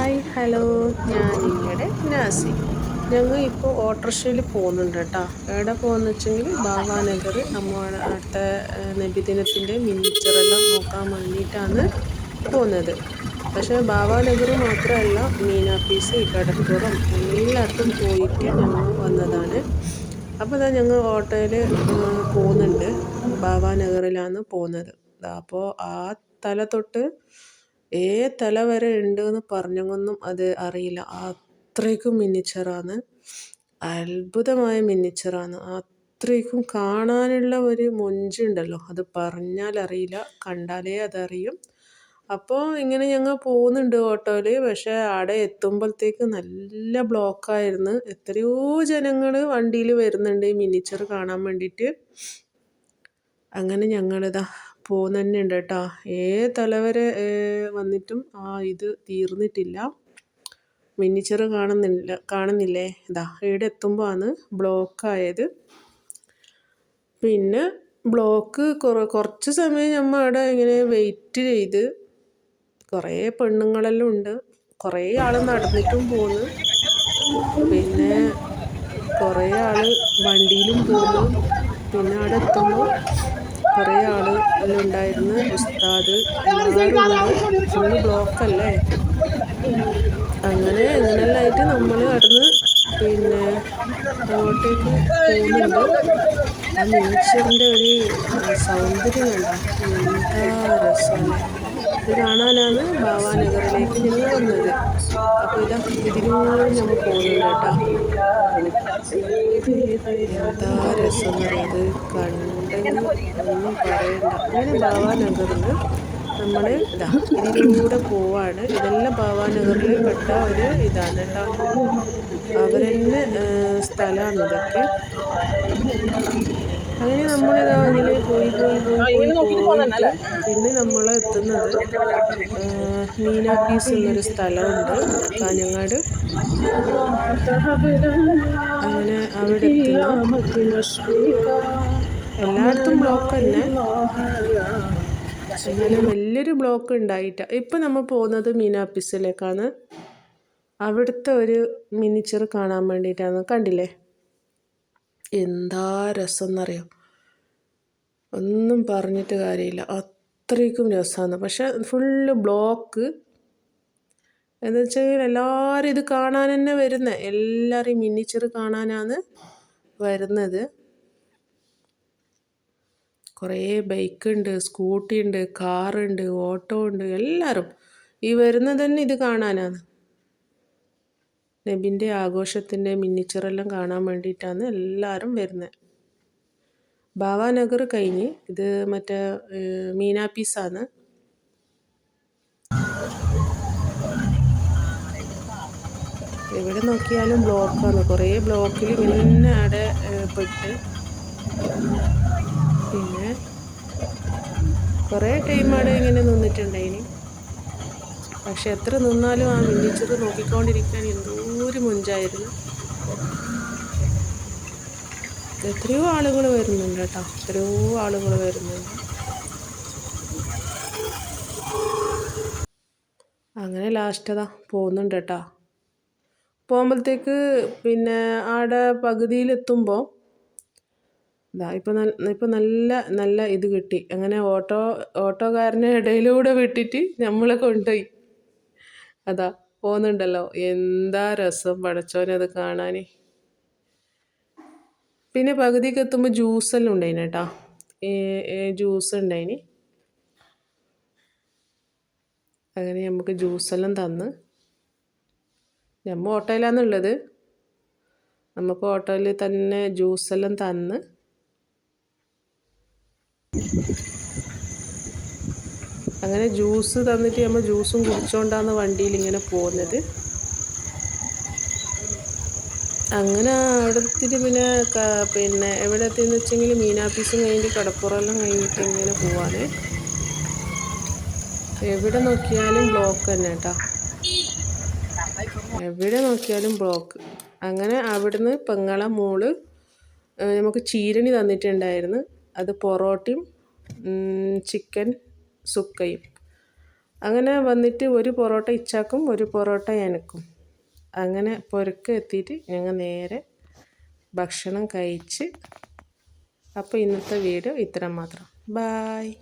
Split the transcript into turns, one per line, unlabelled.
Hi hello, ഞാൻ നിങ്ങളുടെ Nazi. ഞങ്ങൾ ഇപ്പോൾ ഓട്ടോറിക്ഷയിൽ പോകുന്നുണ്ട് കേട്ടോ. എവിടെ പോകുന്നു വെച്ചെങ്കിൽ ഭാവാനഗർ നമ്മൾ അടുത്ത നബിദിനത്തിൻ്റെ മിനിച്ചറെല്ലാം നോക്കാൻ വേണ്ടിയിട്ടാണ് പോകുന്നത്. പക്ഷേ ഭാവാനഗർ മാത്രമല്ല, മീനാപ്പീസ്, കടപ്പുറം എല്ലായിടത്തും പോയിട്ട് ഞങ്ങൾ വന്നതാണ്. അപ്പോൾ ഇതാ ഞങ്ങൾ ഓട്ടോയിൽ പോകുന്നുണ്ട്. ഭാവാനഗറിലാണ് പോകുന്നത്. അപ്പോൾ ആ തല തൊട്ട് തല വരെ ഉണ്ട് എന്ന് പറഞ്ഞൊന്നും അത് അറിയില്ല. അത്രയ്ക്കും മിനിച്ചറാണ്, അത്ഭുതമായ മിനിച്ചറാണ്. അത്രയ്ക്കും കാണാനുള്ള ഒരു മൊഞ്ചുണ്ടല്ലോ, അത് പറഞ്ഞാൽ അറിയില്ല, കണ്ടാലേ അതറിയും. അപ്പോൾ ഇങ്ങനെ ഞങ്ങൾ പോകുന്നുണ്ട് ഓട്ടോയിൽ. പക്ഷേ അവിടെ എത്തുമ്പോഴത്തേക്ക് നല്ല ബ്ലോക്കായിരുന്നു. എത്രയോ ജനങ്ങൾ വണ്ടിയിൽ വരുന്നുണ്ട് ഈ മിനിച്ചർ കാണാൻ വേണ്ടിയിട്ട്. അങ്ങനെ ഞങ്ങളിതാ പോകുന്നു ഉണ്ട് കേട്ടോ. തലവരെ വന്നിട്ടും ഇത് തീർന്നിട്ടില്ല. മിനിച്ചർ കാണുന്നില്ലേ? ഇതാ ഇവിടെ എത്തുമ്പോൾ ആണ് ബ്ലോക്കായത്. പിന്നെ ബ്ലോക്ക് കുറച്ച് സമയം നമ്മൾ അവിടെ ഇങ്ങനെ വെയിറ്റ് ചെയ്ത്. കുറേ പെണ്ണുങ്ങളെല്ലാം ഉണ്ട്, കുറേ ആൾ നടന്നിട്ടും പോന്ന്, പിന്നെ കുറേ ആൾ വണ്ടിയിലും പോന്ന്. പിന്നെ അവിടെ എത്തുമ്പോൾ കുറേ ആൾ എല്ലാം ഉണ്ടായിരുന്നു, ഉസ്താദ് എല്ലാവരും ഉണ്ട്. ഫുള്ള് ബ്ലോക്കല്ലേ. എങ്ങനെയെല്ലാം ആയിട്ട് നമ്മൾ അവിടുന്ന് പിന്നെ അങ്ങോട്ടേക്ക് പോകുന്നുണ്ട്. ആ മിനിച്ചറിൻ്റെ ഒരു സൗന്ദര്യം കണ്ട എന്താ രസമല്ലേ. ഇത് കാണാനാണ് ഭാവാനഗറിലേക്ക് ഞങ്ങൾ വന്നത്. അപ്പോൾ ഇതാ ഇതിലൂടെ നമ്മൾ പോകുന്നുണ്ട് കേട്ടോ. എന്താ രസം എന്നറിയാം, അത് കണ്ടെങ്കിൽ ഒന്നും പറയണ്ട. അങ്ങനെ ഭാവാനഗറിൽ നമ്മൾ ഇതാ ഇതിലൂടെ പോവാണ്. ഇതെല്ലാം ഭാവാനഗറിൽ പെട്ട ഒരു ഇതാണ് കേട്ടോ. അവരെന്നെ സ്ഥലമാണ് ഇതൊക്കെ. അങ്ങനെ നമ്മളിതാ അങ്ങനെ പോയിട്ട് പിന്നെ നമ്മൾ എത്തുന്നത് മീനാപ്പീസ് എന്നൊരു സ്ഥലമുണ്ട് കാഞ്ഞങ്ങാട്. അങ്ങനെ അവിടെ എല്ലായിടത്തും ബ്ലോക്ക് തന്നെ, എന്നാലും വലിയൊരു ബ്ലോക്ക് ഉണ്ടായിട്ട. ഇപ്പം നമ്മൾ പോകുന്നത് മീനാപ്പീസിലേക്കാണ്. അവിടുത്തെ ഒരു മിനിച്ചർ കാണാൻ വേണ്ടിയിട്ടാണ്. കണ്ടില്ലേ എന്താ രസം എന്നറിയാം, ഒന്നും പറഞ്ഞിട്ട് കാര്യമില്ല, അത്രയ്ക്കും രസമാണ്. പക്ഷെ ഫുള്ള് ബ്ലോക്ക് എന്ന് വെച്ചാൽ എല്ലാവരും ഇത് കാണാൻ തന്നെ വരുന്നത്. എല്ലാവരും മിനിച്ചർ കാണാനാണ് വരുന്നത്. കുറേ ബൈക്കുണ്ട്, സ്കൂട്ടി ഉണ്ട്, കാറുണ്ട്, ഓട്ടോ ഉണ്ട്. എല്ലാവരും ഈ വരുന്നത് തന്നെ ഇത് കാണാനാണ്. നബിൻ്റെ ആഘോഷത്തിൻ്റെ മിനിച്ചറെല്ലാം കാണാൻ വേണ്ടിയിട്ടാണ് എല്ലാവരും വരുന്നത്. ഭാവാനഗർ കഴിഞ്ഞ് ഇത് മറ്റേ മീനാപ്പീസാണ്. എവിടെ നോക്കിയാലും ബ്ലോക്കാണ്. കുറേ ബ്ലോക്കിൽ ഇങ്ങനെ അവിടെ പെട്ട്. പിന്നെ കുറേ ടൈം അവിടെ ഇങ്ങനെ നിന്നിട്ടുണ്ടായിന്. പക്ഷെ എത്ര നിന്നാലും ആ മിനിച്ചർ നോക്കിക്കൊണ്ടിരിക്കാൻ എന്തോ ഒരു മുഞ്ചായിരുന്നു. എത്രയോ ആളുകൾ വരുന്നുണ്ട് കേട്ടോ, എത്രയോ ആളുകൾ വരുന്നുണ്ട്. അങ്ങനെ ലാസ്റ്റ് അതാ പോകുന്നുണ്ട് കേട്ടോ. പോകുമ്പോഴത്തേക്ക് പിന്നെ ആടെ പകുതിയിലെത്തുമ്പോൾ ഇപ്പം നല്ല ഇത് കിട്ടി. അങ്ങനെ ഓട്ടോക്കാരനെ ഇടയിലൂടെ വിട്ടിട്ട് നമ്മളെ കൊണ്ടുപോയി. അതാ പോകുന്നുണ്ടല്ലോ, എന്താ രസം പടച്ചോനത് കാണാൻ. പിന്നെ പകുതിക്ക് എത്തുമ്പോൾ ജ്യൂസെല്ലാം ഉണ്ടായിന് കേട്ടോ. ജ്യൂസ് ഉണ്ടായിന്. അങ്ങനെ നമുക്ക് ജ്യൂസെല്ലാം തന്ന്. നമ്മൾ ഓട്ടോയിലാണുള്ളത്, നമുക്ക് ഓട്ടോയിൽ തന്നെ ജ്യൂസെല്ലാം തന്ന്. അങ്ങനെ ജ്യൂസ് തന്നിട്ട് നമ്മൾ ജ്യൂസും കുടിച്ചുകൊണ്ടാണ് വണ്ടിയിൽ ഇങ്ങനെ പോകുന്നത്. അങ്ങനെ അവിടെ എത്തിയിട്ട് പിന്നെ എവിടെ എത്തിയെന്ന് വെച്ചെങ്കിൽ മീനാപ്പീസും കഴിഞ്ഞിട്ട് കടപ്പുറമെല്ലാം കഴിഞ്ഞിട്ട് ഇങ്ങനെ പോവാണ്. എവിടെ നോക്കിയാലും ബ്ലോക്ക് തന്നെ കേട്ടോ, എവിടെ നോക്കിയാലും ബ്ലോക്ക്. അങ്ങനെ അവിടുന്ന് പെങ്ങളെ മോള് നമുക്ക് ചീരണി തന്നിട്ടുണ്ടായിരുന്നു. അത് പൊറോട്ടയും ചിക്കൻ സുക്കയും. അങ്ങനെ വന്നിട്ട് ഒരു പൊറോട്ട ഇച്ചാക്കും ഒരു പൊറോട്ട എനക്കും. അങ്ങനെ പൊരക്ക് എത്തിയിട്ട് ഞങ്ങൾ നേരെ ഭക്ഷണം കഴിച്ച്. അപ്പോൾ ഇന്നത്തെ വീഡിയോ ഇത്ര മാത്രം. ബായ്.